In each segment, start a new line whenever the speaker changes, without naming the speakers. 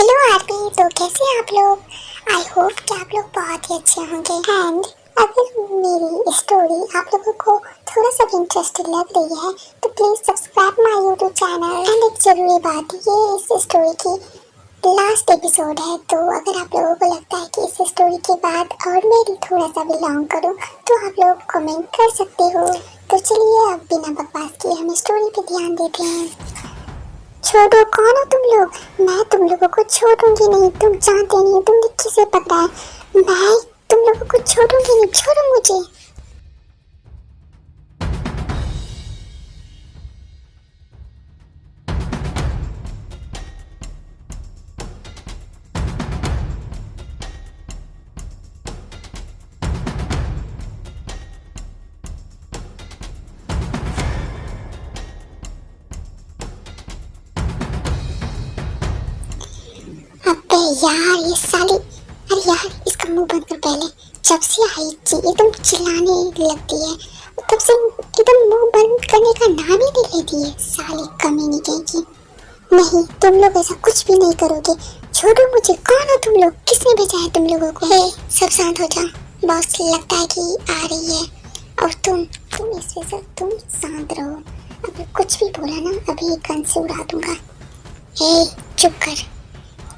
Hello RP, तो कैसे हैं आप लोग। आई होप कि आप लोग बहुत ही अच्छे होंगे। एंड अगर मेरी स्टोरी आप लोगों को थोड़ा सा भी इंटरेस्टिंग लग रही है तो please subscribe my YouTube channel. And एक जरूरी बात, ये इस स्टोरी की लास्ट एपिसोड है, तो अगर आप लोगों को लगता है कि इस स्टोरी के बाद और मैं थोड़ा सा भी लॉन्ग करूं तो आप लोग कमेंट कर सकते हो। तो चलिए अब बिना बकवास किए हम स्टोरी पे ध्यान देते हैं। छोड़ो, कौन हो तुम लोग। मैं तुम लोगों को छोड़ूंगी नहीं, तुम जानते नहीं तुमने किसे पकड़ा है। मैं तुम लोगों को छोड़ूंगी नहीं, छोड़ो मुझे। अबे यार ये साली, अरे यार इसका मुंह बंद कर पहले। जब से आई थी एकदम चिल्लाने लगती है, तब से एकदम मुंह बंद करने का नाम ही नहीं लेती है साली कमीनी कहीं। नहीं, तुम लोग ऐसा कुछ भी नहीं करोगे, छोड़ो मुझे। कौन हो तुम लोग, किसने भेजा है तुम लोगों को। हे, सब शांत हो जाओ, बॉस लगता है कि आ रही है। और तुम स्पेशल, तुम शांत रहो। अगर कुछ भी बोला ना अभी गन से उड़ा दूंगा। हे चुप कर,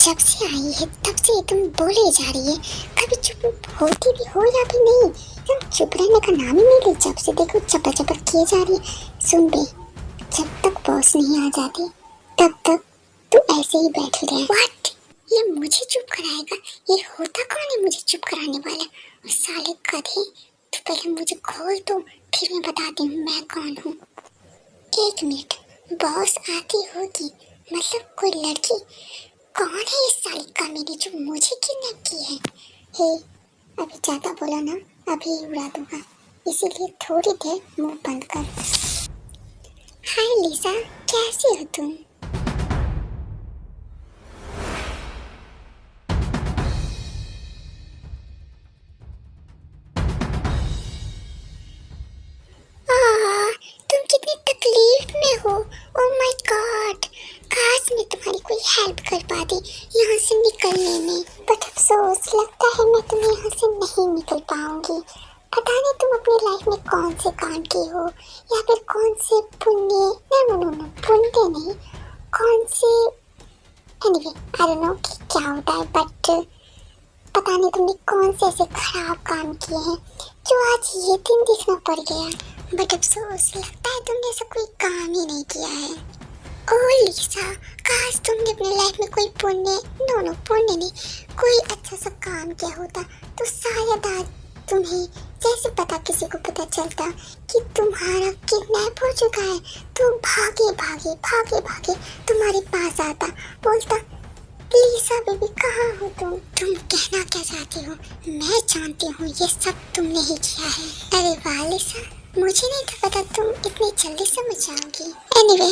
जब से आई है तब से तुम बोले जा रही है, कभी चुप होती भी हो या भी नहीं। तुम चुप रहने का नाम ही नहीं ली, जब से देखो चपा चपा किए जा रही है। सुन बे, जब तक बॉस नहीं आ जाती तब तक तू ऐसे ही बैठी रहे। व्हाट, ये मुझे चुप कराएगा। ये होता कौन है मुझे चुप कराने वाला। और साले गधे, तू पहले मुझे खोल दो, फिर मैं बताती हूँ मैं कौन हूँ। एक मिनट, बॉस आती होगी, मतलब कोई लड़की। कौन है इस साली कमीनी जो मुझे किडनैप की है। हे, अभी ज्यादा बोला ना अभी उड़ा दूंगा, इसीलिए थोड़ी देर मुंह बंद कर। हाय लिसा, कैसी हो तुम। तुम कितनी तकलीफ में हो। ओह माय गॉड, काश मैं तुम्हारी कोई हेल्प कर पाती यहाँ से निकलने में, बट अफसोस लगता है मैं तुम्हें यहाँ से नहीं निकल पाऊंगी। पता नहीं तुम अपनी लाइफ में कौन से काम की हो, या फिर कौन से पुण्य, नो पुण्य नहीं, कौन से, एनीवे आई डोंट नो कि क्या होता है, बट पता नहीं तुमने कौन से ऐसे खराब काम किए हैं जो आज ये दिन दिखना पड़ गया। बट अफसोस लगता है तुमने ऐसा कोई काम ही नहीं किया है। ओह लिसा, काश तुमने अपनी लाइफ में कोई पुण्य, नो पुण्य नहीं, कोई अच्छा सा काम किया होता तो शायद आज तुम्हें, जैसे पता किसी को पता चलता कि तुम्हारा किडनैप हो चुका है तो भागे भागे भागे भागे तुम्हारे पास आता, बोलता लिसा बेबी कहाँ हो तुम कहना क्या चाहती हो। मैं जानती हूँ ये सब तुमने ही किया है। अरे वाह लिसा, मुझे नहीं था पता तुम इतनी जल्दी समझ जाओगी। एनीवे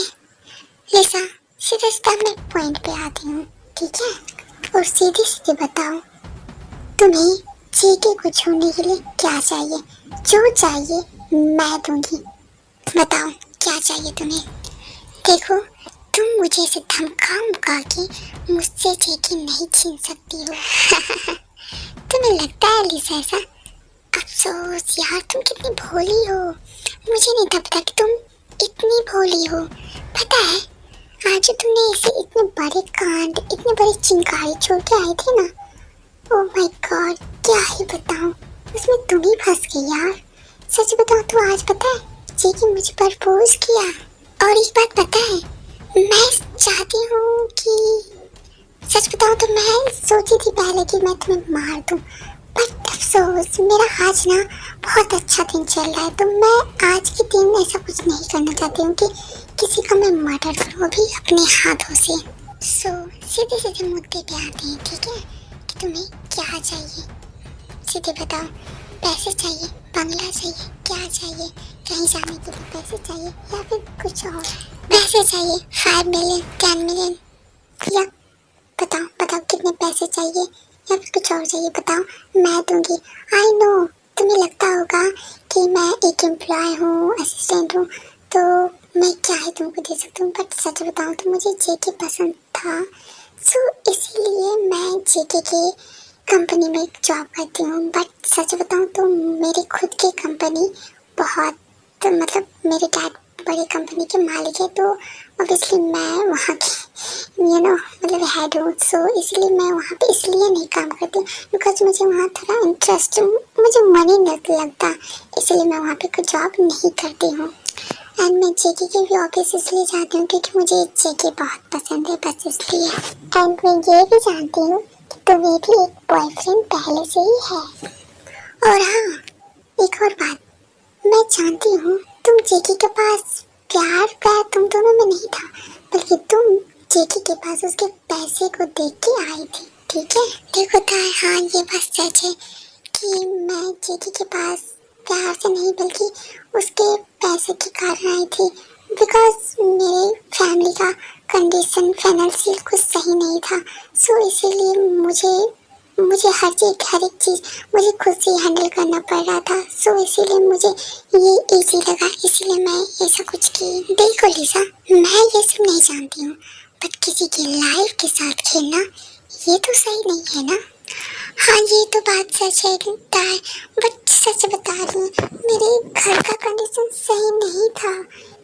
लिसा, सीधा सीधा मैं पॉइंट पे आती हूँ, ठीक है। और सीधे सीधे बताओ, तुम्हें जीके को छोड़ने के लिए क्या चाहिए। जो चाहिए मैं दूंगी, बताओ क्या चाहिए तुम्हें। देखो, तुम मुझे ऐसे धमका मुका के मुझसे जेके नहीं छीन सकती हो। तुम्हें लगता है लिसा ऐसा। अफसोस यार, तुम कितनी भोली हो, मुझे नहीं था पता कि तुम इतनी भोली हो। पता है आज तुमने ऐसे इतने बड़े कांड, इतने बड़े चिंगारी छोड़ के आए थे ना, ओह माय गॉड क्या ही बताऊं, उसमें तुम ही फंस गई यार। सच बताओ तो आज पता है जेके मुझे प्रपोज किया। और एक बात पता है, मैं चाहती हूँ कि, सच बताऊँ तो मैं सोची थी पहले कि मैं तुम्हें मार दूँ, बट अफसोस मेरा आज ना बहुत अच्छा दिन चल रहा है, तो मैं आज के दिन ऐसा कुछ नहीं करना चाहती हूँ कि किसी का मैं मर्डर करूँ भी अपने हाथों से। सो सीधे सीधे मुद्दे पे आते हैं, ठीक है, कि तुम्हें क्या चाहिए। सीधे बताओ, पैसे चाहिए, बंगला चाहिए, क्या चाहिए, कहीं जाने के लिए पैसे चाहिए या फिर कुछ और। पैसे चाहिए 5 मिलियन 10 मिलियन, या बताओ बताओ कितने पैसे चाहिए या फिर कुछ और चाहिए, बताओ मैं दूंगी। आई नो तुम्हें लगता होगा कि मैं एक एम्प्लॉय हूँ, असिस्टेंट हूँ, तो मैं क्या ही तुमको दे सकती हूँ, बट सच बताऊँ तो मुझे जेके पसंद था, सो इसीलिए मैं जेके की कंपनी में जॉब करती हूँ। बट सच बताऊँ तो मेरी खुद की कंपनी बहुत, मतलब मेरे डैड बड़ी कंपनी के मालिक है, तो ऑब्वियसली मैं वहाँ की मतलब हेड हूँ। सो इसलिए मैं वहाँ पे इसलिए नहीं काम करती बिकॉज मुझे वहाँ थोड़ा इंटरेस्ट, मुझे मनी नहीं लगता, इसलिए मैं वहाँ पे कोई जॉब नहीं करती हूँ। एंड मैं जेके के भी ऑफिस इसलिए जाती हूँ क्योंकि मुझे जेके बहुत पसंद है, बस इसलिए। एंड मैं ये भी जानती हूँ कि तुम्हें भी एक बॉयफ्रेंड पहले से ही है। और हाँ, एक और बात, मैं जानती हूँ तुम जेके के पास प्यार प्यार तुम दोनों में नहीं था, बल्कि तुम जेके के पास उसके पैसे को देख के आई थी, ठीक है? देखो तार, हाँ ये बात सच है कि मैं जेके के पास प्यार से नहीं बल्कि उसके पैसे के कारण आई थी, बिकॉज मेरे फैमिली का कंडीशन फाइनेंशियल कुछ सही नहीं था। सो इसीलिए मुझे हर एक चीज़ मुझे खुद से हैंडल करना पड़ रहा था। सो इसीलिए मुझे ये इजी लगा, इसीलिए मैं ऐसा कुछ की। देखो लिसा, मैं ये सब नहीं जानती हूँ, बट किसी की लाइफ के साथ खेलना ये तो सही नहीं है ना। हाँ ये तो बात सच है तार, बट सच बता रही हूँ, मेरे घर का कंडीशन सही नहीं था।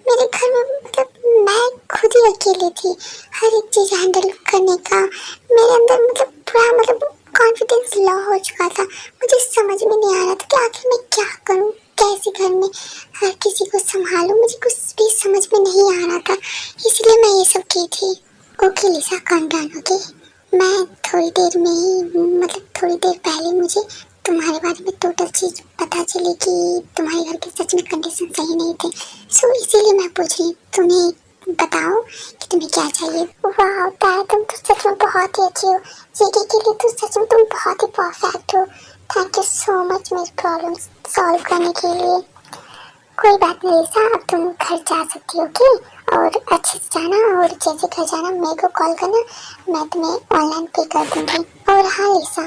मेरे घर में मतलब मैं खुद ही अकेली थी, हर एक चीज़ हैंडल करने का मेरे अंदर मतलब पूरा मतलब कॉन्फिडेंस लो हो चुका था। मुझे समझ में नहीं आ रहा था कि आखिर मैं क्या करूं, कैसे घर में हर किसी को संभालूं, मुझे कुछ भी समझ में नहीं आ रहा था, इसलिए मैं ये सब की थी। ओके लिसा, काम डाउन। ओके, मैं थोड़ी देर में ही मतलब थोड़ी देर पहले मुझे तुम्हारे बारे में टोटल चीज़ पता चली कि तुम्हारे घर के सच में कंडीशन सही नहीं थे। सो इसीलिए मैं पूछ रही हूँ, तुम्हें बताओ कि तुम्हें क्या चाहिए। वाह ताया, तुम तो सच में बहुत ही अच्छी हो, जेके के लिए तो सच में तुम बहुत ही परफेक्ट हो। थैंक यू सो मच मेरी प्रॉब्लम सॉल्व करने के लिए। कोई बात नहीं लिसा, अब तुम घर जा सकती हो। ओके, और अच्छे से जाना, और जैसे घर जाना मेरे को कॉल करना, मैं तुम्हें ऑनलाइन पे कर दूंगी। और हाँ लिसा,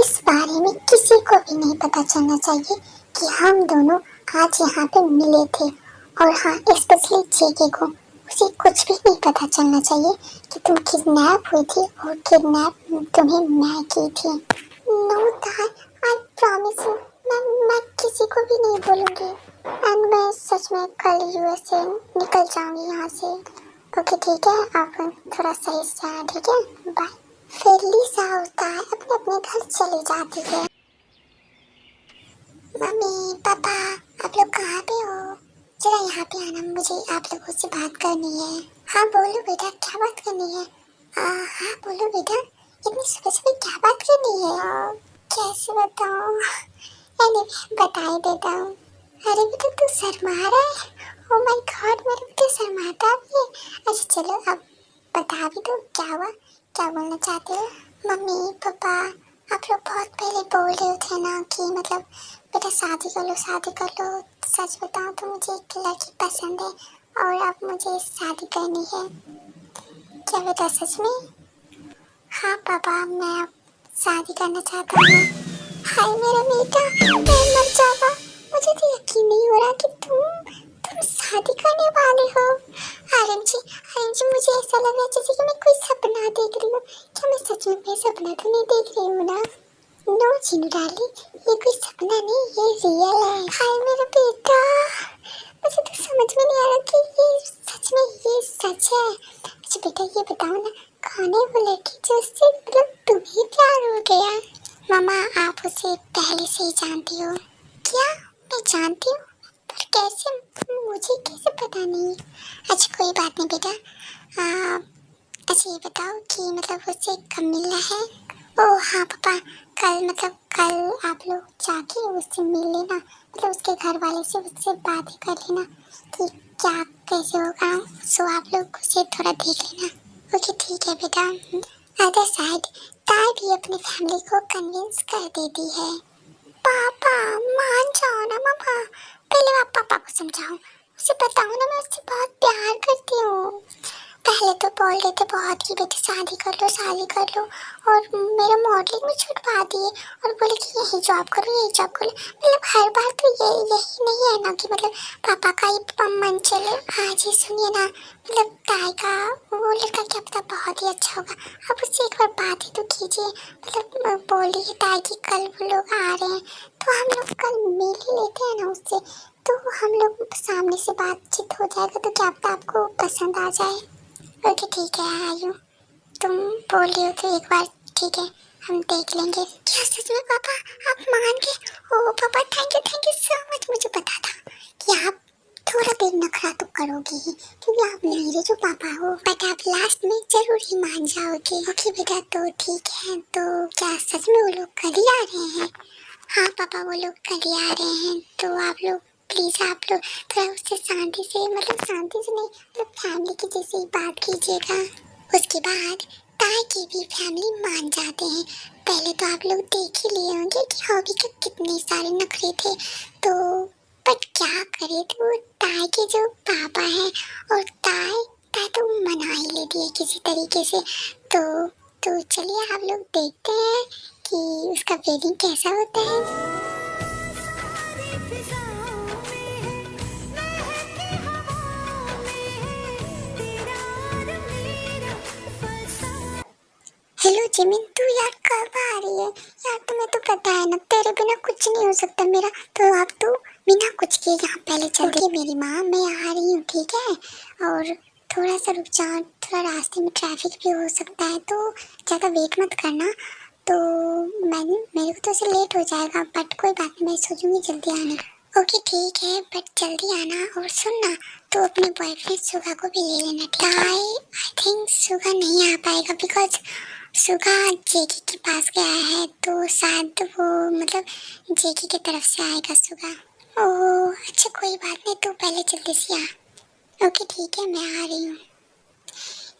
इस बारे में किसी को भी नहीं पता चलना चाहिए कि हम दोनों आज यहाँ पे मिले थे। और हाँ, स्पेशली जेके को, उसे कुछ भी नहीं पता चलना चाहिए कि तुम किडनैप हुई थी और किडनैप तुम्हें मैं की थी। नो तार, आई प्रॉमिस यू, मैं किसी को भी नहीं बोलूँगी। एंड मैं सच में कल यूएसए निकल जाऊँगी यहाँ से। ओके ठीक है, आप थोड़ा सही से जाना, ठीक है? बाय। फिर लिसा होता है अपने अपने घर चली जाती है। मम्मी पापा, आप लोग कहाँ पे हो? जरा यहाँ पे आना, मुझे आप लोगों से बात करनी है। हाँ बोलो बेटा, क्या बात करनी है? हाँ बोलो बेटा, इतनी सुबह सुबह क्या बात करनी है? कैसे बताऊँ? एनीवे बता ही देता हूँ। अरे बेटा तू शर्मा रहा है? ओह माय गॉड, मेरे बेटे शर्माता भी है। अच्छा चलो अब बता भी दो, क्या हुआ, क्या बोलना चाहते हो? मम्मी पापा, आप लोग बहुत पहले बोल रहे थे ना कि मतलब बेटा शादी कर लो, शादी कर लो। सच बताऊं तो मुझे एक लड़की पसंद है और अब मुझे शादी करनी है। क्या बेटा सच में? हाँ पापा, मैं अब शादी करना चाहता हूँ। हाय मेरा बेटा, मैं मर जाऊंगा। मुझे तो यकीन नहीं हो रहा कि तुम शादी करने वाले हो। आरएमजी, मुझे ऐसा लग रहा है जैसे कि मैं कोई सपना देख रही हूँ। क्या मैं सच में कोई सपना तो नहीं देख रही हूँ ना? नो चिन्नू डार्लिंग, ये कोई सपना नहीं, ये रियल है। हाय मेरा बेटा, मुझे तो समझ में नहीं आ रहा कि ये सच है। अच्छा बेटा ये बताओ ना, कौन है वो लड़की जो उससे मतलब तुम्हें प्यार हो गया? मामा आप उसे पहले से ही जानती हो। क्या मैं जानती हूँ? पर कैसे, मुझे कैसे पता नहीं? अच्छा कोई बात नहीं बेटा। अच्छा ये बताओ कि मतलब उससे कब मिलना है? ओह हाँ पापा, कल आप लोग जाके उससे मिल लेना, मतलब उसके घर वाले से उससे बातें कर लेना कि क्या कैसे होगा। सो आप लोग उसे थोड़ा देख लेना। ओके ठीक है बेटा। अदर साइड ताई भी अपनी फैमिली को कन्विंस कर देती है। पापा मान जाओ ना मामा, पहले आप पापा को समझाओ, उसे बताओ ना मैं उससे बहुत प्यार करती हूँ। पहले तो बोल रहे थे बहुत कि बेटे शादी कर लो, और मेरा मॉडलिंग में छुटवा दिए और बोले कि यही जॉब करो। मतलब हर बार तो यही नहीं है ना कि मतलब पापा का ही मन चलो आज ही सुनिए ना, मतलब ताई का वो लड़का क्या पता बहुत ही अच्छा होगा। आप उससे एक बार बात ही तो कीजिए। मतलब बोल रही है ताई कि कल वो लोग आ रहे हैं, तो हम लोग कल मिल ही लेते हैं ना उससे, तो हम लोग सामने से बातचीत हो जाएगा, तो क्या पता आपको पसंद आ जाए। ओके ठीक है आयु, तुम बोल रही हो तो एक बार ठीक है, हम देख लेंगे। क्या सच में पापा आप मान गए? ओ पापा थैंक यू सो मच। मुझे पता था कि आप थोड़ा देर नखरा तो करोगे ही, क्योंकि आप मेरे जो पापा हो, बट आप लास्ट में जरूर ही मान जाओगे। ओके बेटा तो ठीक है, तो क्या सच में वो लोग कल ही आ रहे हैं? हाँ पापा वो लोग कल ही आ रहे हैं, तो आप लोग प्लीज आप लोग थोड़ा उससे शांति से, मतलब शांति से नहीं, मतलब फैमिली की जैसे ही बात कीजिएगा। उसके बाद ताई की भी फैमिली मान जाते हैं। पहले तो आप लोग देख ही लिए होंगे कि हॉबी के कितने सारे नखरे थे, तो बट क्या करे, तो ताई के जो पापा हैं और ताई ताई तो मना ही लेती है किसी तरीके से। तो चलिए आप लोग देखते हैं कि उसका वेडिंग कैसा होता है। हेलो जिमिन, तू यार कब आ रही है? यार तुम्हें तो पता है ना, तेरे बिना कुछ नहीं हो सकता मेरा, तो अब तू बिना कुछ किए यहाँ पहले चल दे। मेरी माँ मैं आ रही हूँ ठीक है, और थोड़ा सा रुक जा, थोड़ा रास्ते में ट्रैफिक भी हो सकता है, तो ज़्यादा वेट मत करना। तो मेरे को तो ऐसे लेट हो जाएगा, बट कोई बात नहीं, मैं सोचूंगी जल्दी आने का। ओके ठीक है, बट जल्दी आना। और सुन ना, तो अपने बॉयफ्रेंड सुगा को भी ले लेना ठीक है। आई थिंक सुगा नहीं आ पाएगा, बिकॉज सुगा जेकी के पास गया है, तो शायद वो मतलब जेकी की तरफ से आएगा सुगा। ओह अच्छा कोई बात नहीं, तू पहले जल्दी से आ। ओके ठीक है मैं आ रही हूँ।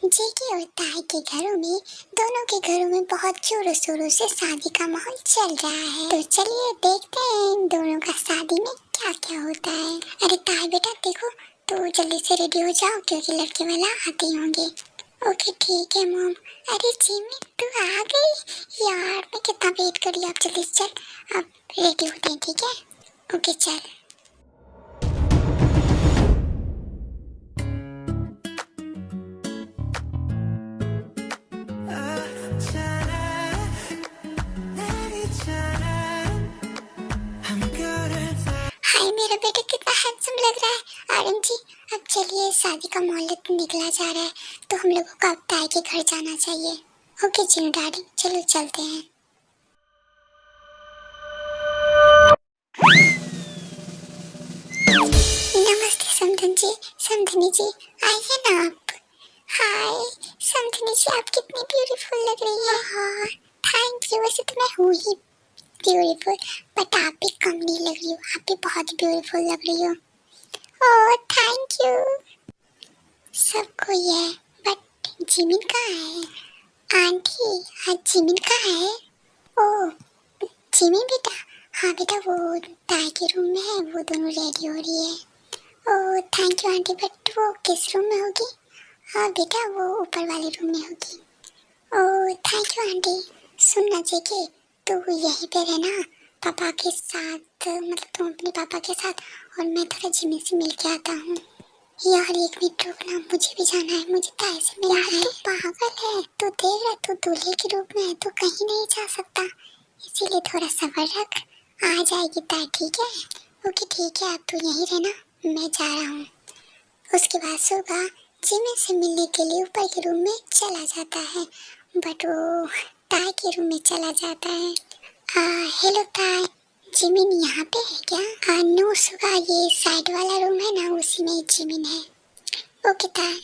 जेकी और ताई के घरों में, दोनों के घरों में बहुत जोरों शोरों से शादी का माहौल चल रहा है, तो चलिए देखते हैं इन दोनों का शादी में क्या क्या होता है। अरे ताई बेटा देखो, तो जल्दी से रेडी हो जाओ क्योंकि लड़के वाला आते ही होंगे। ओके ठीक है मॉम। अरे जिमी तू आ गई यार, मैं कितना वेट कर रही हूँ। आप जल्दी से चल, अब रेडी होते हैं ठीक है। ओके चल। हाय मेरा बेटा कितना हैंडसम लग रहा है। आरएम जी अब चलिए, शादी का माहौल निकला जा रहा है, तो हम लोगों को अब ताई के घर जाना चाहिए। ओके जिमी डैडी चलो चलते हैं। नमस्ते समधन जी, समधनी जी आइए ना आप। हाय समधनी जी आप कितनी ब्यूटीफुल लग रही है। हाँ थैंक यू, वैसे तो मैं हूँ ही ब्यूटीफुल, बट आप भी कम नहीं लग रही हो, आप भी बहुत ब्यूटीफुल लग रही हो। Oh thank you. सबको ये है, बट जिमिन कहाँ है? आंटी आज जिमिन कहाँ है? ओह जिमिन बेटा, हाँ बेटा वो ताई के रूम में है, वो दोनों रेडी हो रही है। Oh thank you aunty, but वो किस रूम में होगी? हाँ बेटा वो ऊपर वाले रूम में होगी। Oh thank you aunty. सुनना जेके, तू यहीं पे रहना पापा के साथ, मतलब तुम अपने पापा के साथ, और मैं थोड़ा जिमी से मिल के आता हूँ। यार एक मिनट रुकना, मुझे भी जाना है, मुझे ताई से मिलना है। तू पागल है, तू देख रहा, तू दूल्हे के रूप में है, तू कहीं नहीं जा सकता, इसीलिए थोड़ा सब्र रख, आ जाएगी ताई ठीक है। ओके ठीक है, अब तू यहीं रहना, मैं जा रहा हूँ। उसके बाद सुगा जिमी से मिलने के लिए ऊपर के रूम में चला जाता है, बट वो ताई के रूम में चला जाता है। हेलो ताई, जिमिन यहाँ पे है क्या? नो सुगा, ये साइड वाला रूम है ना, उसी में जिमिन है। ओके ताई।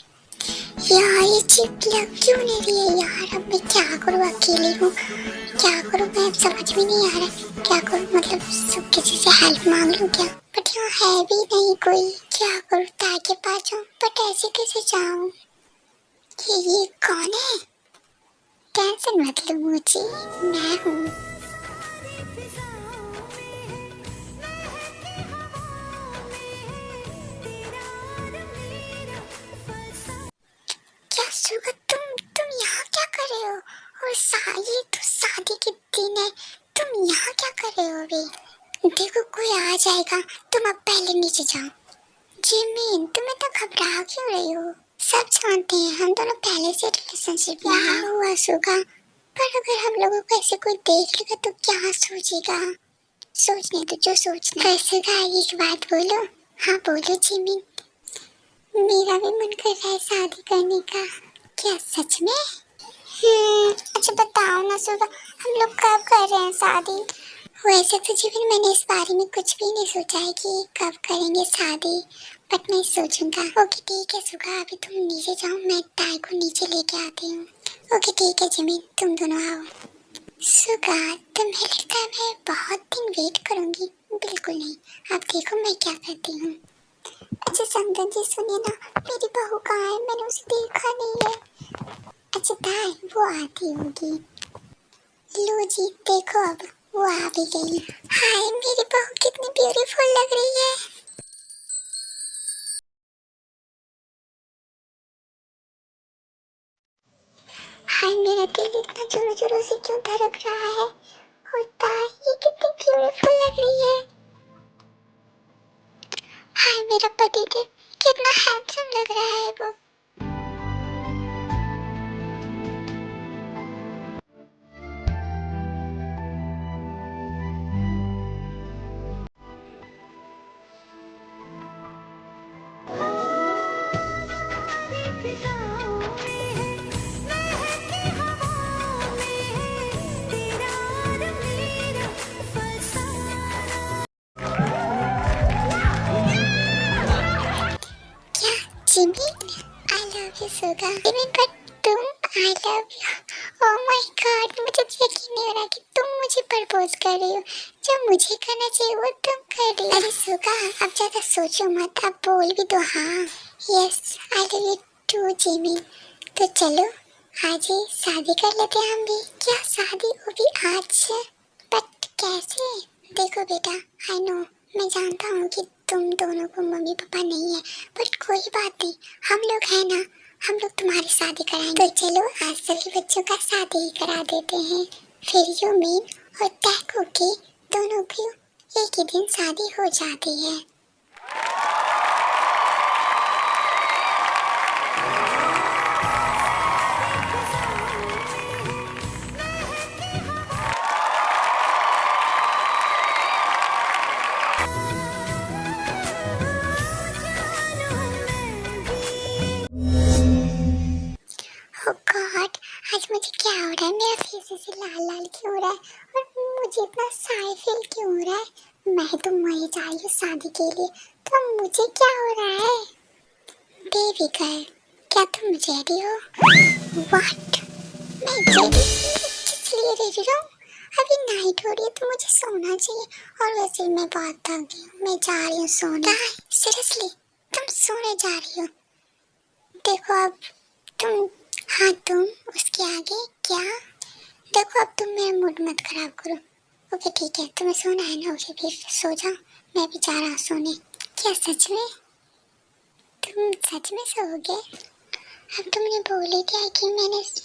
यार ये चिप लग क्यों नहीं रही है यार, अब मैं क्या करूँ, अकेली हूँ क्या करूँ, मैं समझ में नहीं आ रहा क्या करूँ, मतलब सब किसी से हेल्प मांग लूँ क्या? बट यहाँ है भी नहीं कोई, क्या करूँ, ताई के पास जाऊँ, बट ऐसे कैसे जाऊँ? ये कौन है? टेंशन मत लो मुझे, मैं हूँ। क्या सुगा, तुम यहाँ क्या कर रहे हो? और ये तो शादी के दिन है, तुम यहाँ क्या कर रहे हो अभी? देखो कोई आ जाएगा, तुम अब पहले नीचे जाओ। जिमिन, तुम इतना घबरा क्यों रही हो? सब जानते हैं हम दोनों पहले से रिलेशनशिप में हैं। हुआ सुगा, पर अगर हम लोगों को ऐसे कोई देख लेगा तो क्या सोचेगा? सोचने तो जो सोचना है। सुगा, एक बात बोलो। हाँ बोलो जिमिन। मेरा भी मन कर रहा है शादी करने का। क्या सच में? अच्छा बताओ ना सुगा, हम लोग कब कर रहे हैं शादी? वैसे तो जीवन मैंने इस बारे में कुछ भी नहीं सोचा है कि कब करेंगे शादी, बट मैं सोचूंगा। ओके ठीक है सुगा, अभी तुम नीचे जाओ, मैं ताई को नीचे लेके आती हूँ। ओके ठीक है जिमिन, तुम दोनों आओ। सुगा, तुम्हें लगता है मैं बहुत दिन वेट करूंगी? बिल्कुल नहीं, आप देखो मैं क्या करती हूँ। अच्छा संगन जी सुनिए ना, मेरी बहू कहाँ है? मैंने उसे देखा नहीं है। अच्छा ताई, वो आती होगी। लो जी देखो, अब वो आ भी गई। हाय, मेरी बहू कितनी ब्यूटीफुल लग रही है। हाय, मेरा दिल इतना जोरों जोरों से क्यों धड़क रहा है? होता ये कितनी ब्यूटीफुल लग रही है। हाय, मेरा पति देव कितना हैंडसम लग रहा है वो। Jimin, I love you Suga. Jimin पर तुम, आई love you. Oh my God, मुझे यकीन नहीं हो रहा कि तुम मुझे प्रपोज कर रही हो। जो मुझे करना चाहिए वो तुम कर रही हो। अरे सुगा, अब ज्यादा सोचो मत, अब बोल भी दो हाँ। Yes, I love you too Jimin. तो चलो आज ही शादी कर लेते हैं हम भी। क्या शादी, वो भी आज? बट कैसे? देखो बेटा, आई नो, मैं जानता हूँ कि तुम दोनों को मम्मी पापा नहीं है, पर कोई बात नहीं, हम लोग हैं ना, हम लोग तुम्हारी शादी कराएंगे। तो चलो आज सभी बच्चों का शादी ही करा देते हैं। फिर यूमिन और टैको की दोनों की एक ही दिन शादी हो जाती है। Oh God, आज मुझे क्या हो रहा है? मेरा फेस ऐसे लाल लाल क्यों हो रहा है और मुझे इतना साई फील क्यों हो रहा है? मैं तो मर जा रही हूँ शादी के लिए, तो मुझे क्या हो रहा है? बेबी गर्ल, क्या तुम रेडी हो? What? मैं रेडी? किस लिए रेडी हूँ? अभी नाइट हो रही है तो मुझे सोना चाहिए, और वैसे मैं बहुत थक गई हूँ, मैं जा रही हूँ सोने। सीरियसली, तुम सोने जा रही हो? देखो अब तुम, हाँ तुम, उसके आगे क्या? देखो अब तुम मेरा मूड मत खराब करो। ओके ठीक है, तुम्हें सोना है ना, ओके फिर सो जाओ, मैं भी जा रहा हूँ सोने। क्या सच में? तुम सच में सोओगे? अब तुमने बोले क्या कि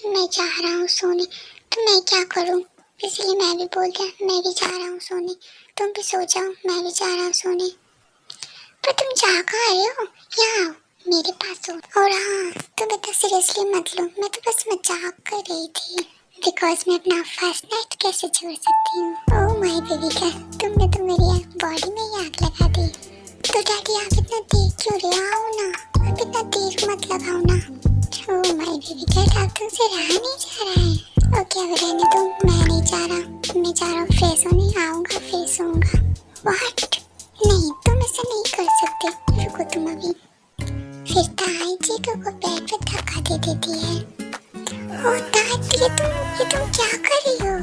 मैं जा रहा हूँ सोने, तो मैं क्या करूँ? इसलिए मैं भी बोल दिया मैं भी जा रहा हूँ सोने। तुम भी सो जाओ, मैं भी जा रहा हूँ सोने। पर तुम जा कहाँ रहे हो? यहाँ आओ मेरे पास हो। और हाँ, तुम इतना सीरियसली मत लो, मैं तो बस मजाक कर रही थी। बिकॉज मैं अपना फर्स्ट नाइट कैसे छोड़ सकती हूँ? ओह माय बेबी गर्ल, तुमने तो मेरी बॉडी में ही आग लगा दी। तो डैडी आप इतना देर क्यों रहे? आओ ना, आप इतना देर मत लगाओ ना। ओह माय बेबी गर्ल, आप तुमसे रहा नहीं जा रहा है। ओके अब रहने दो, मैं नहीं जा रहा, मैं जा रहा हूँ फ्रेश होने, आऊँगा फिर सोऊंगा। व्हाट? नहीं, तुम ऐसा नहीं कर सकते, रुको तुम अभी। फिर ताई जी तो वो बेड पे धक्का दे देती है। ओ ताई, ये तुम क्या कर रही हो?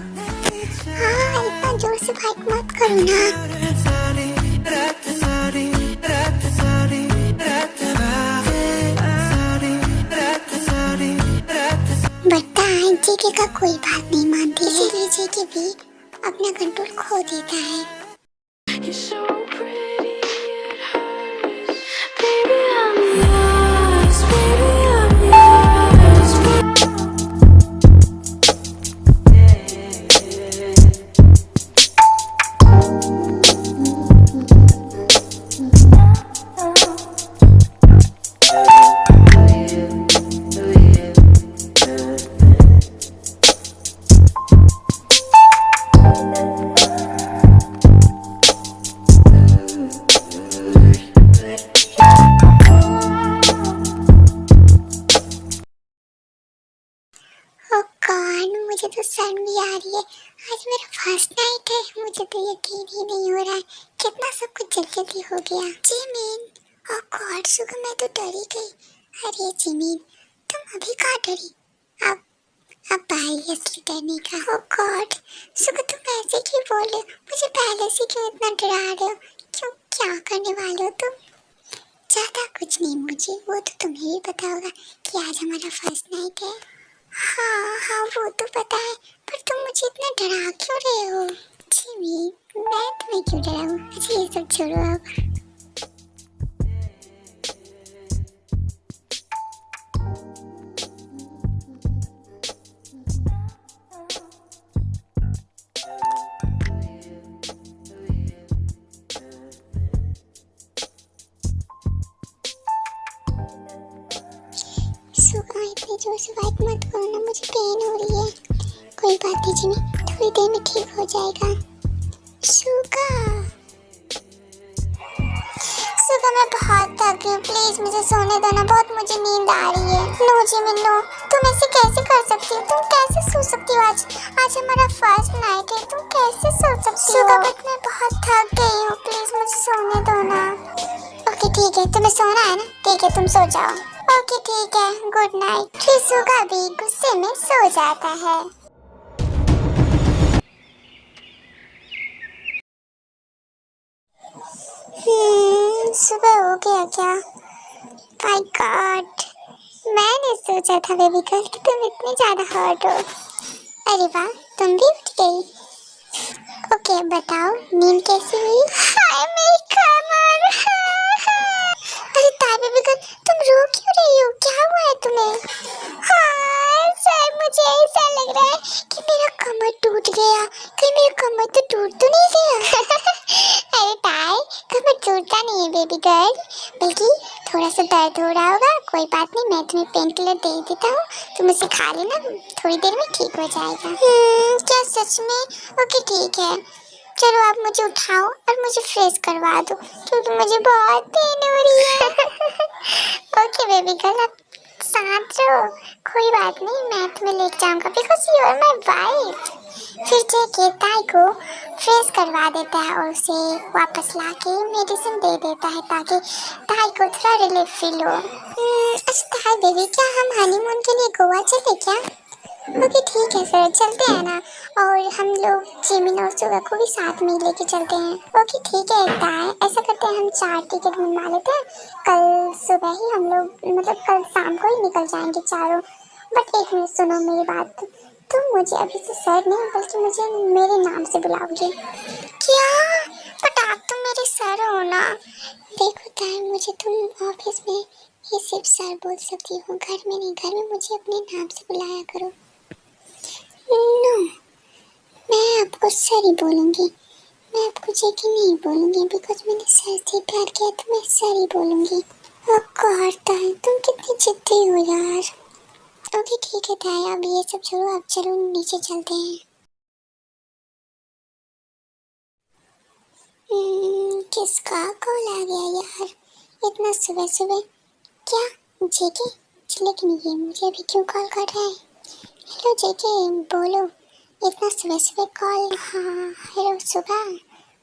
हाँ, इतना जोर से बाइक मत करो ना। बट ताई जी के का कोई बात नहीं मानती, इसीलिए जी के भी अपना कंट्रोल खो देता है। ठंड भी आ रही है। आज मेरा फर्स्ट नाइट है, मुझे तो यकीन ही नहीं हो रहा है कितना सब कुछ जल्दी जल्दी हो गया। जिमिन, ओह गॉड सुगा, मैं तो डरी गई। अरे जिमिन, तुम अभी कहाँ डरी? अब आई असली डरने का। ओह गॉड सुगा, तुम ऐसे क्यों बोल रहे हो? मुझे पहले से क्यों इतना डरा रहे हो? क्यों, क्या करने वाले हो तुम? ज़्यादा कुछ नहीं, मुझे वो तो तुम्हें भी पता होगा कि आज हमारा फर्स्ट नाइट है। हाँ हाँ वो तो पता है, पर तुम मुझे इतना डरा क्यों रहे हो? जिमी, मैं तुम्हें क्यों डराऊं? अच्छा ये सब छोड़ो अब। सुगा, इतनी जोर से बात मत करो ना, मुझे पेन हो रही है। कोई बात नहीं जिमी, थोड़ी देर में ठीक हो जाएगा। सुगा, सुगा मैं बहुत थक गई हूँ, प्लीज मुझे सोने दो ना, बहुत मुझे नींद आ रही है। नो जिमी नो, तुम ऐसे कैसे कर सकती हो? तुम कैसे सो सकती हो? आज हमारा फर्स्ट नाइट है, तुम कैसे सो सकती हो? सुगा बट मैं बहुत थक गई हूँ, प्लीज मुझे सोने दो ना। ओके ठीक है, तुम्हें सोना है ना, ठीक है तुम सो जाओ। ओके ठीक है, गुड नाइट। फिर सुगा भी गुस्से में सो जाता है। सुबह हो गया क्या? माय गॉड, मैंने सोचा था बेबी गर्ल कि तुम इतनी ज्यादा हर्ट हो। अरे वाह, तुम भी उठ गई। ओके बताओ, नींद कैसी हुई? हाय मेरी कमर। अरे ताई बेबी गर्ल, तुम रो क्यों रही हो? क्या हुआ है तुम्हें? हाँ सर, मुझे ऐसा लग रहा है कि मेरा कमर टूट गया। कहीं मेरा कमर तो टूट तो नहीं गया? अरे ताई, कमर टूटता नहीं है बेबी गर्ल, बल्कि थोड़ा सा दर्द हो रहा होगा। कोई बात नहीं, मैं तुम्हें पेन किलर दे देता हूँ, तुम उसे खा लेना, थोड़ी देर में ठीक हो जाएगा। क्या सच में? ओके ठीक है, चलो आप मुझे उठाओ और मुझे फ्रेश करवा दो, क्योंकि मुझे बहुत पेन हो रही है। ओके बेबी गर्ल, आप शांत रहो, कोई बात नहीं, मैं तुम्हें ले जाऊंगा, because you are my wife. फिर जेके ताई को फ्रेश करवा देता है और उसे वापस लाके मेडिसिन दे देता है ताकि ताई को थोड़ा रिलीफ फील हो। अच्छा ताई बेबी, क्या हम हनीमून के लिए गोवा चले क्या? ओके ठीक है सर, चलते हैं ना, और हम लोग जिमिन और सुगा को भी साथ में लेके चलते हैं। ओके ठीक है ताई, ऐसा करते हैं, हम 4 टिकट बनवा लेते हैं, कल सुबह ही हम लोग, मतलब कल शाम को ही निकल जाएंगे चारों। बट एक मिनट सुनो मेरी बात, तुम मुझे अभी से सर नहीं बल्कि मुझे मेरे नाम से बुलाओगे क्या? बट आप तो मेरे सर हो ना। देखो ताई, मुझे तुम ऑफिस में ये सिर्फ सर बोल सकती हो, घर में नहीं, घर में मुझे अपने नाम से बुलाया करो। नो, मैं आपको सर ही बोलूँगी, मैं आपको जेके नहीं बोलूँगी, बिकॉज मैंने सर से प्यार किया तो मैं सर ही बोलूँगी। अब कहता है, तुम कितनी जिद्दी हो यार। ओके ठीक है ताई, अब ये सब छोड़ो, अब चलो नीचे चलते हैं। किसका कॉल आ गया यार इतना सुबह सुबह? क्या जेके? लेकिन ये मुझे अभी क्यों कॉल कर रहा है? हेलो जेके, बोलो, इतना सुबह सुबह कॉल? हाँ हेलो सुबह।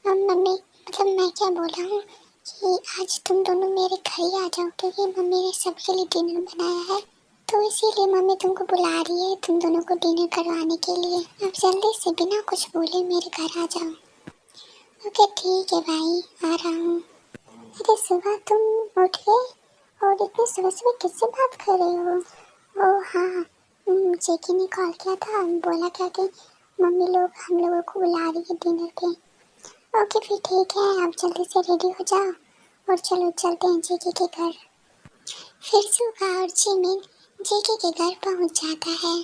मम्मी, मतलब मैं क्या बोल रहा हूँ कि आज तुम दोनों मेरे घर ही आ जाओ, क्योंकि मम्मी ने सबके लिए डिनर बनाया है, तो इसीलिए मम्मी तुमको बुला रही है तुम दोनों को डिनर करवाने के लिए। अब जल्दी से बिना कुछ बोले मेरे घर आ जाओ। ओके ठीक है भाई, आ रहा हूँ। अरे सुबह तुम उठ गए और इतनी सुबह सुबह किससे बात कर रहे हो? ओह हाँ, जेकी ने कॉल किया था, बोला क्या कि मम्मी लोग हम लोगों को बुला रही है डिनर पे। ओके फिर ठीक है, आप जल्दी से रेडी हो जाओ और चलो चलते हैं जेकी के घर। फिर सुबह और जिमिन जेके के घर पहुंच जाता है।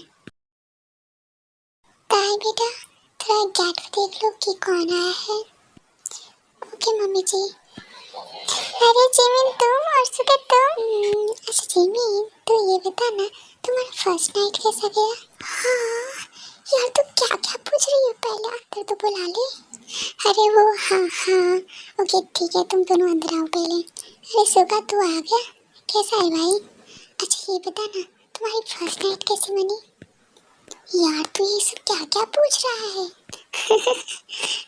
ताई बेटा, थोड़ा गेट पे देख लो कि कौन आया है। ओके मम्मी जी। अरे जिमिन तुम, और सुबह तुम। अच्छा जिमिन, तो ये बता ना, तुम्हारा फर्स्ट नाइट कैसा गया? हाँ यार, तू क्या क्या पूछ रही हो? पहले अंदर तो बुला ले। अरे वो हाँ हाँ, ओके ठीक है, तुम दोनों अंदर आओ पहले। अरे सुबह तू आ गया, कैसा है भाई? अच्छा ये बता ना, तुम्हारी फर्स्ट नाइट कैसी बनी? यार तू ये सब क्या क्या पूछ रहा है?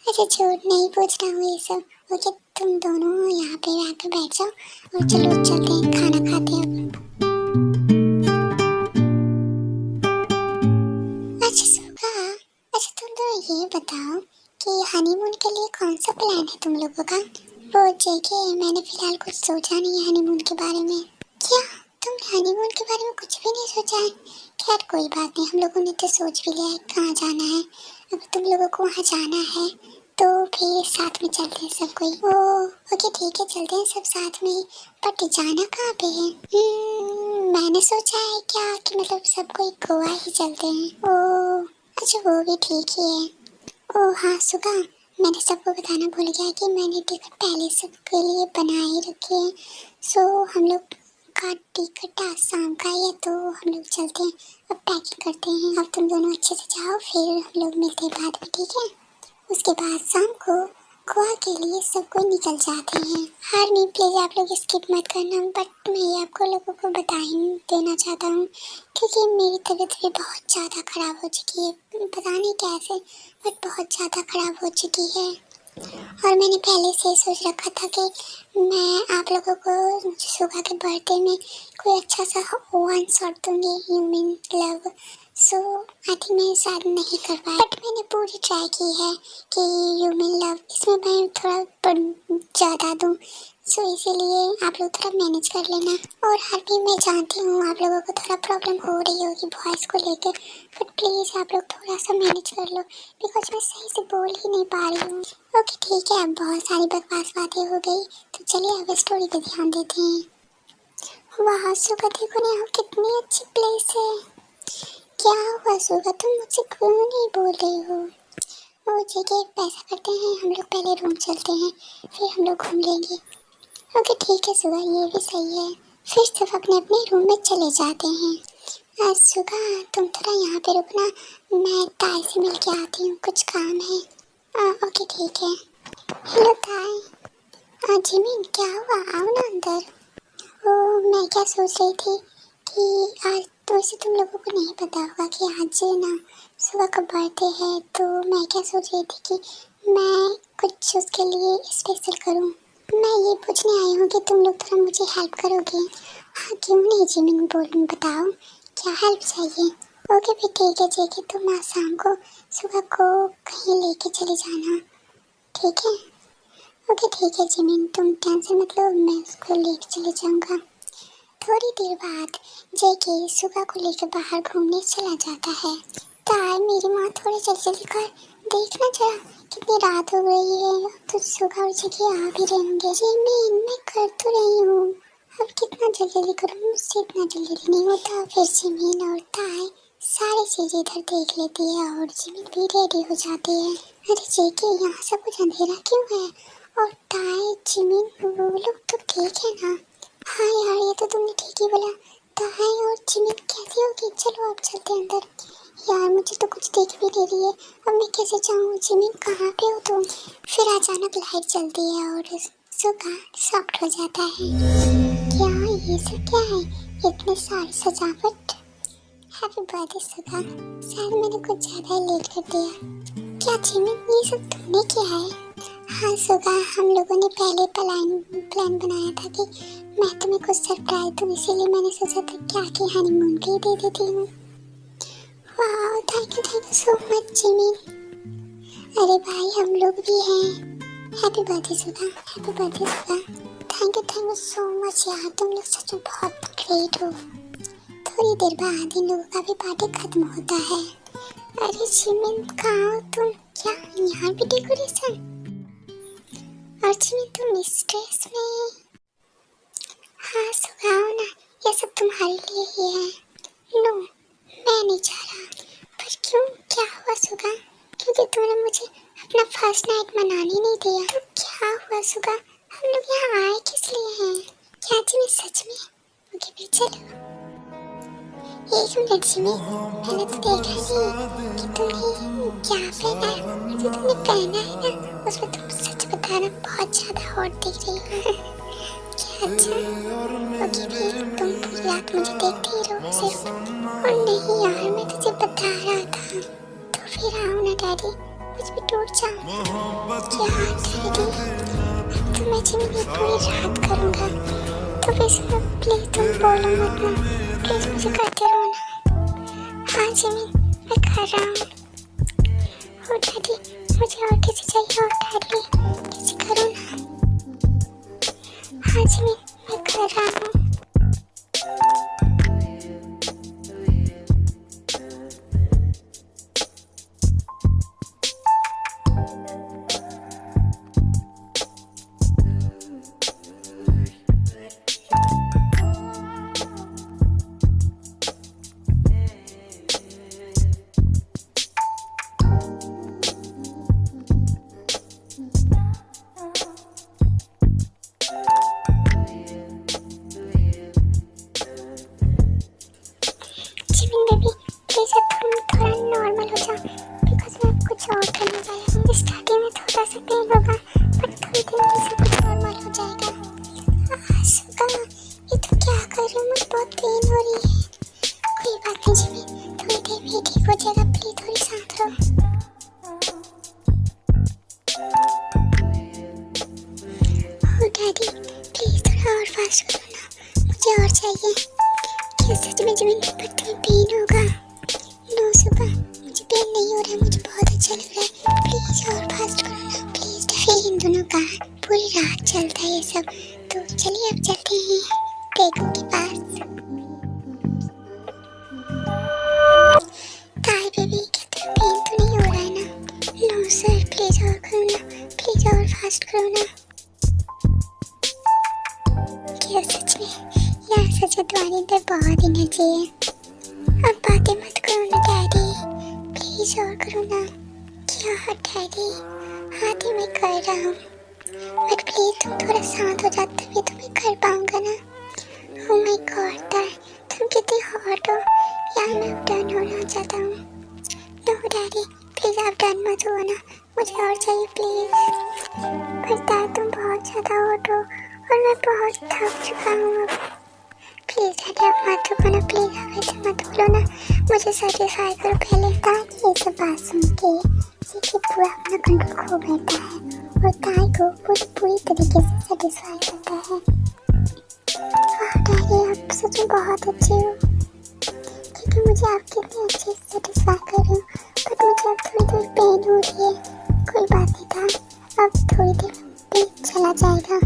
अच्छा छोड़, नहीं पूछ रहा हूँ ये सब। ओके, तुम दोनों यहाँ पे आके बैठ जाओ और चलो चलते हैं, खाना खाते हैं अब। अच्छा सुगा, अच्छा तुम लोग ये बताओ कि हनीमून के लिए कौन सा प्लान है तुम लोगों का? वो जेके, मैंने फिलहाल कुछ सोचा नहीं है हनीमून के बारे में। क्या तुमने हनीमून के बारे में कुछ भी नहीं सोचा है? खैर कोई बात नहीं, हम लोगों ने तो सोच भी लिया है कहाँ जाना है। अगर तुम लोगों को वहाँ जाना है तो फिर साथ में चलते हैं सब कोई। ओके ठीक है, चलते हैं सब साथ में। बट जाना कहाँ पे है? मैंने सोचा है क्या कि मतलब सब कोई गोवा ही चलते हैं। अच्छा वो भी ठीक ही है। हाँ सुगा, मैंने सबको बताना भूल गया कि मैंने टिकट पहले सबके लिए बनाए रखे हैं। सो हम लोग का टिकट आज शाम का है, तो हम लोग चलते हैं, अब पैकिंग करते हैं। अब तुम दोनों अच्छे से जाओ, फिर हम लोग मिलते हैं बाद में, ठीक है? उसके बाद शाम को गोवा के लिए सब कोई निकल जाते हैं। आर्मी प्लीज आप लोग स्किप मत करना, बट मैं आपको लोगों को बता ही देना चाहता हूँ क्योंकि मेरी तबीयत भी बहुत ज़्यादा ख़राब हो चुकी है। पता नहीं कैसे, बट बहुत ज़्यादा ख़राब हो चुकी है। और मैंने पहले से ही सोच रखा था कि मैं आप लोगों को सुगा के बर्थडे में कोई अच्छा सा वन शॉट दूंगी, you mean love. So I think मैं शायद नहीं कर पाया, बट मैंने पूरी ट्राई की है कि यू मीन लव इसमें मैं थोड़ा ज़्यादा दूँ। सो इसीलिए आप लोग थोड़ा मैनेज कर लेना। और हर भी मैं जानती हूँ आप लोगों को थोड़ा प्रॉब्लम हो रही होगी वॉइस को लेकर, बट प्लीज़ आप लोग थोड़ा सा मैनेज कर लो बिकॉज मैं सही से बोल ही नहीं पा रही हूँ। ओके ठीक है, अब बहुत सारी बकवास बातें हो गई, तो चलिए अब स्टोरी पे ध्यान देते हैं। वाह सुगा, देखो ना यहाँ कितनी अच्छी प्लेस है। क्या हुआ सुगा, तुम मुझसे क्यों नहीं बोल रही हो? वो जगह पैसा करते हैं, हम लोग पहले रूम चलते हैं, फिर हम लोग घूम लेंगे। ओके ठीक है सुगा, ये भी सही है। फिर सब अपने अपने रूम में चले जाते हैं। सुगा तुम थोड़ा यहाँ पे रुकना, मैं ताई से मिल के आती हूँ, कुछ काम है। ओके ठीक है। हेलो ताई। जिमिन क्या हुआ, आओ ना अंदर। मैं क्या सोच रही थी कि आज तो वैसे तुम लोगों को नहीं पता होगा कि आज ना सुबह का बर्थडे है, तो मैं क्या सोच रही थी कि मैं कुछ उसके लिए स्पेशल करूं। मैं ये पूछने आई हूँ कि तुम लोग थोड़ा मुझे हेल्प करोगे? हाँ क्यों नहीं जिमिन, बोल बताओ क्या हेल्प चाहिए? ओके फिर ठीक है जेके, तुम आज शाम को सुबह को कहीं लेके चले जाना, ठीक है? ओके ठीक है जिमिन, तुम टेंशन मत लो, मैं उसको लेके चले जाऊँगा। थोड़ी देर बाद जेके सुगा को लेकर बाहर घूमने चला जाता है। ताई मेरी माँ थोड़ी जल्दी जल्दी कर, देखना जरा कितनी रात हो गई है, तो सुगा और जेके आ भी रहेंगे। जिमिन मैं कर तो रही हूँ, अब कितना जल्दी जल्दी करूँ, मुझसे इतना जल्दी नहीं होता। फिर जिमिन और ताई सारी चीज़ें इधर देख लेती है और जिमिन भी रेडी हो जाती है। अरे जेके यहाँ सब कुछ अंधेरा क्यों है? और ताई जिमिन वो लोग तो ठीक है ना? हाँ यार ये तो तुमने ठीक ही बोला, ताई और जिमिन कैसी होगी? चलो अब चलते हैं अंदर। यार मुझे तो कुछ दिख भी नहीं रही है, अब मैं कैसे जाऊँ? जिमिन कहाँ पे हो तुम? फिर अचानक लाइट चलती है और सुगा शॉक्ड हो जाता है। क्या ये सब क्या है, इतनी सारी सजावट? हैप्पी बर्थडे सुगा, शायद मैंने कुछ ज़्यादा ही लेट कर दिया। क्या जिमिन ये सब तुमने किया है? हाँ सुगा, हम लोगों ने पहले प्लान बनाया था कि मैं तुम्हें कुछ सरप्राइज दूँ, इसीलिए मैंने सोचा था क्या कि हनीमून पे दे देती हूँ। वाह thank you so much Jimin. अरे भाई हम लोग भी हैं। Happy birthday Suga, happy birthday Suga. Thank you so much यार, तुम लोग सच में बहुत ग्रेट हो। थोड़ी देर बाद इन लोगों का भी पार्टी खत्म होता है। अरे जिमिन कहाँ हो तुम? क्या यहाँ भी डेकोरेशन? और जिमिन तुम इस ड्रेस में? हाँ सुगाओ ना, ये सब तुम्हारे लिए ही है। नो मैं नहीं जा रहा। पर क्यों, क्या हुआ सुगा? क्योंकि तुमने मुझे अपना फर्स्ट नाइट मनाने नहीं दिया। तो क्या हुआ सुगा, हम लोग यहाँ आए किस लिए हैं? क्या जिमिन सच में? ओके फिर चलो। एक मिनट जिमिन, मैंने तो देखा नहीं कि तुमने क्या पहना है, जो तुमने पहना है ना उसमें तुम सच बताना बहुत ज़्यादा हॉट दिख रही हो। क्या अच्छा? ओके फिर तुम पूरी रात मुझे देखती हीरो सिर्फ। और नहीं यार, मैं तुझे बता रहा था तो फिर आओ ना डैडी, कुछ भी टूट जाऊँ क्या डैडी? तो मैं जिम्मी पूरी रात करूँगा, तो फिर प्लीज तुम बोलो मत ना, प्लीज मुझे करते रहो ना। हाँ जिम्मी, मैं कर रहा हूँ। ओ डैडी, मुझे और किसी चाहिए, और डैडी किसी करो ना। हाँ जिम्मी, मैं कर रहा हूँ। बेबी प्लीज अब तुम थोड़ा नॉर्मल हो जाओ, बिकॉज मैं कुछ और करने वाला हूँ। स्टार्टिंग में थोड़ा सा पेन होगा, बट थोड़ी देर में सब कुछ नॉर्मल हो जाएगा। आशुका, ये तो क्या कर रही हूँ, मुझे बहुत पेन हो रही है। कोई बात नहीं जिमी, थोड़ी देर में ठीक हो जाएगा, प्लीज थोड़ी शांत रहो। ओह डैडी, प्लीज थोड़ा और फास्ट करो ना, मुझे और चाहिए। क्या सच में जिमी पर तुम्हें पेन होगा? नो सुबह, मुझे पेन नहीं हो रहा, मुझे बहुत अच्छा लग रहा है। प्लीज और फास्ट करो ना प्लीज। फिर इन दोनों का पूरी रात चलता है ये सब। तो चलिए अब चलते हैं टेगो के पास। ताई बेबी, क्या तुम्हें पेन तो नहीं हो रहा है ना? नो सर, प्लीज और करो ना, प्लीज और फास्ट करो ना। क्या सच में यार, सच में तुम्हारे अंदर बहुत एनर्जी है। अब बातें मत करो ना डैडी, प्लीज और करो ना। क्या डैडी, हाँ तो मैं कर रहा हूँ, बट प्लीज तुम थोड़ा शांत हो जाते तभी तो मैं कर पाऊंगा ना। ओह माय गॉड ताई, तुम कितनी हॉट हो यार, मैं अब डन होना चाहता हूँ। नो डैडी, प्लीज आप डन मत हो ना, मुझे और चाहिए प्लीज। पर ताई तुम बहुत ज़्यादा हॉट हो और मैं बहुत थक चुका हूँ अब। प्लीज डैडी आप मत रुको ना, प्लीज आप ऐसे मत बोलो ना, मुझे सेटिस्फाई करो पहले। ताकि ये सब बात सुन के सीखी पूरा अपना कंट्रोल खो बैठा है और ताई को पूरी तरीके से सेटिस्फाई करता है। वाह डैडी, आप सच में बहुत अच्छे हो, क्योंकि मुझे आपके लिए अच्छे से सेटिस्फाई कर रही हूँ, बट मुझे अब थोड़ी देर पेन हो रही है। कोई बात नहीं था, अब थोड़ी देर पेन चला जाएगा।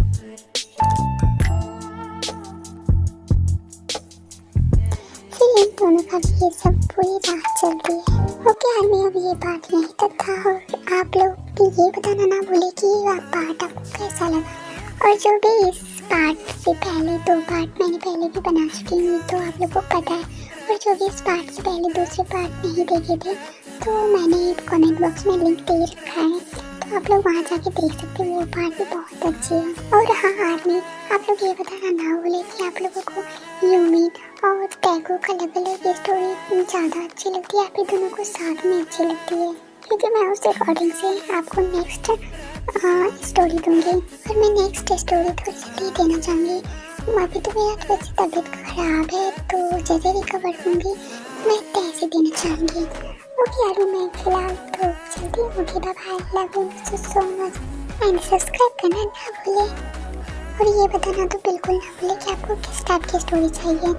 इन दोनों का भी ये सब पूरी रात चलती है। ओके यार, मैं अब ये पार्ट यहीं तक था और आप लोग भी ये बताना ना भूले कि ये पार्ट आपको कैसा लगा। और जो भी इस पार्ट से पहले 2 पार्ट मैंने पहले भी बना चुकी हूँ तो आप लोगों को पता है, और जो भी इस पार्ट से पहले दूसरे पार्ट नहीं देखे थे तो मैंने कमेंट बॉक्स में लिंक दे रखा है, तो आप लोग वहाँ जाके देख सकते हैं। वो पार्ट भी बहुत अच्छी है। और हाँ आदमी, आप लोग ये बताना ना भूले कि आप लोगों को यूमिन और टैगो का अलग-अलग स्टोरी ज़्यादा अच्छी लगती है, आप ही दोनों को साथ में अच्छी लगती है, क्योंकि मैं उस अकॉर्डिंग से आपको नेक्स्ट स्टोरी दूंगी। और मैं नेक्स्ट स्टोरी थोड़ी सी लेट देना चाहूँगी। अभी तो मेरा थोड़ी सी तबीयत खराब है, तो जैसे रिकवर होंगी मैं तैसे देना चाहूँगी। ओके यार, मैं फिलहाल तो चलती हूँ। Okay bye bye, love you so much and subscribe करना ना भूलें। और ये बताना तो बिल्कुल ना भूलें कि आपको किस टाइप की स्टोरी चाहिए।